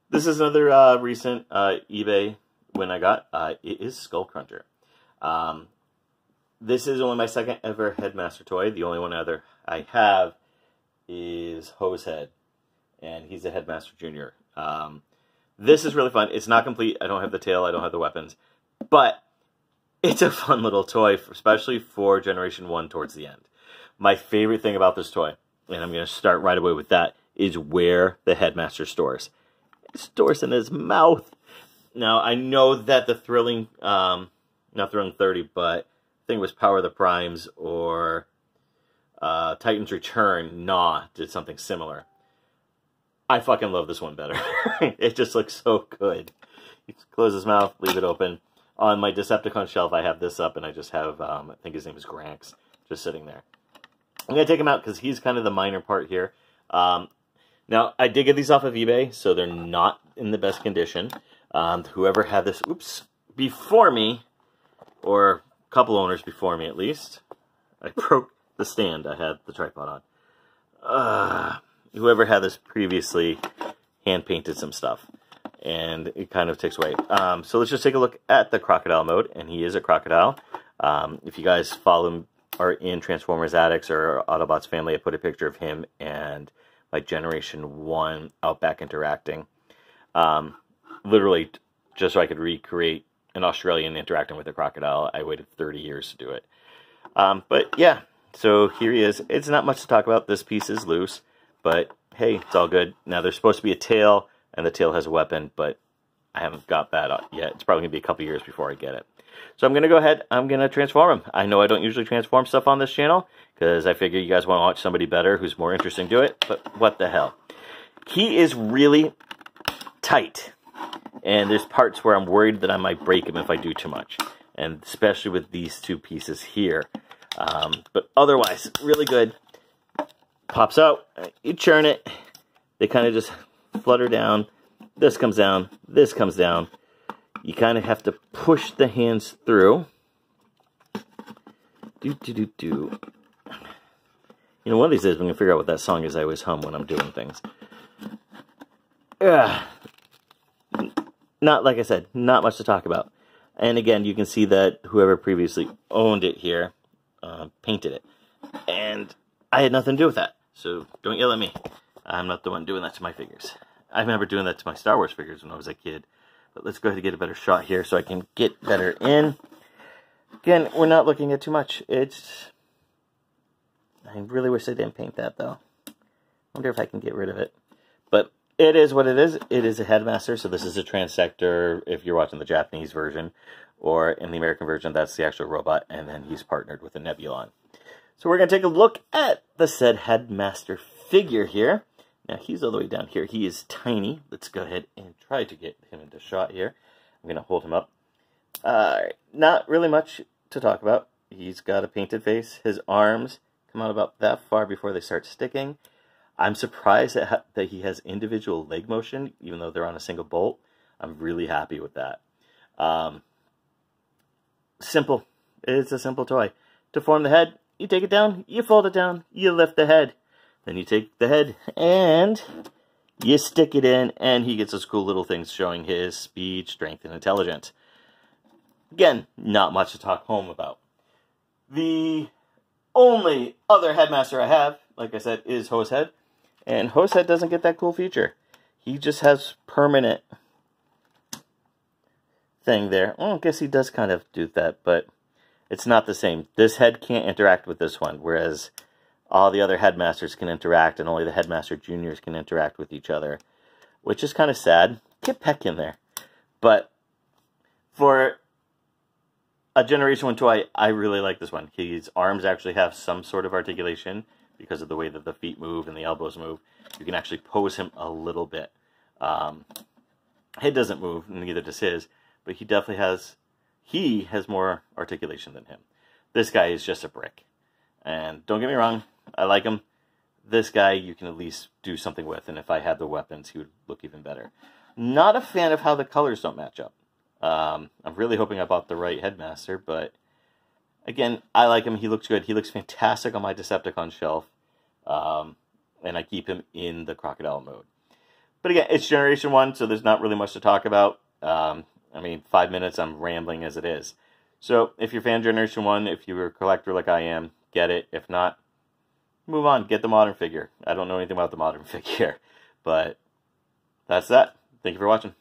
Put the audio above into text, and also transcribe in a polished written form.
This is another recent eBay win I got. It is Skullcruncher. This is only my second ever Headmaster toy. The only one other I have is Hosehead, and he's a Headmaster Junior. This is really fun. It's not complete. I don't have the tail. I don't have the weapons. But it's a fun little toy, especially for Generation 1 towards the end. My favorite thing about this toy, and I'm going to start right away with that, is where the Headmaster stores. It stores in his mouth. Now, I know that the Thrilling, not Thrilling 30, but I think it was Power of the Primes or Titan's Return, did something similar. I fucking love this one better. It just looks so good. You close his mouth, leave it open. On my Decepticon shelf, I have this up, and I just have, I think his name is Grax, just sitting there. I'm going to take him out because he's kind of the minor part here. Now, I did get these off of eBay, so they're not in the best condition. Whoever had this, before me, or a couple owners before me at least, I broke the stand I had the tripod on. Whoever had this previously hand-painted some stuff, and it kind of takes away. So let's just take a look at the crocodile mode, and he is a crocodile. If you guys follow him, are in Transformers Addicts or Autobots family, I put a picture of him and my Generation 1 Outback interacting. Literally, just so I could recreate an Australian interacting with a crocodile. I waited 30 years to do it. But yeah, so here he is. It's not much to talk about. This piece is loose, but hey, it's all good. Now, there's supposed to be a tail, and the tail has a weapon, but I haven't got that yet. It's probably going to be a couple years before I get it. So I'm going to go ahead, I'm going to transform him. I know I don't usually transform stuff on this channel, because I figure you guys want to watch somebody better who's more interesting to it, but what the hell. He is really tight, and there's parts where I'm worried that I might break him if I do too much, and especially with these two pieces here. But otherwise, really good. Pops out, you churn it, they kind of just flutter down, this comes down, this comes down. You kind of have to push the hands through. You know, one of these days I'm going to figure out what that song is I always hum when I'm doing things. Not, like I said, not much to talk about. And again, you can see that whoever previously owned it here painted it. And I had nothing to do with that. So don't yell at me. I'm not the one doing that to my figures. I remember doing that to my Star Wars figures when I was a kid. But let's go ahead and get a better shot here so I can get better in. Again, we're not looking at too much. I really wish I didn't paint that, though. I wonder if I can get rid of it. But it is what it is. It is a Headmaster, so this is a Transector if you're watching the Japanese version. Or in the American version, that's the actual robot, and then he's partnered with a Nebulon. So we're going to take a look at the said Headmaster figure here. Now, he's all the way down here. He is tiny. Let's go ahead and try to get him into shot here. I'm going to hold him up. Not really much to talk about. He's got a painted face. His arms come out about that far before they start sticking. I'm surprised that he has individual leg motion, even though they're on a single bolt. I'm really happy with that. Simple. It's a simple toy. To form the head, you take it down, you fold it down, you lift the head. Then you take the head and you stick it in, and he gets those cool little things showing his speed, strength, and intelligence. Again, not much to talk home about. The only other Headmaster I have, like I said, is Hosehead. And Hosehead doesn't get that cool feature. He just has permanent thing there. Well, I guess he does kind of do that, but it's not the same. This head can't interact with this one, whereas all the other Headmasters can interact, and only the Headmaster Juniors can interact with each other, which is kind of sad. Get Peck in there. But for a Generation 1 toy, I really like this one. His arms actually have some sort of articulation because of the way that the feet move and the elbows move. You can actually pose him a little bit. Head doesn't move, neither does his, but he definitely has more articulation than him. This guy is just a brick. And don't get me wrong, I like him. This guy you can at least do something with, and if I had the weapons, he would look even better. Not a fan of how the colors don't match up. I'm really hoping I bought the right Headmaster, but again, I like him. He looks good. He looks fantastic on my Decepticon shelf, and I keep him in the crocodile mode. But again, it's Generation 1, so there's not really much to talk about. I mean, 5 minutes, I'm rambling as it is. So, if you're a fan of Generation 1, if you're a collector like I am, get it. If not, move on. Get the modern figure. I don't know anything about the modern figure. But that's that. Thank you for watching.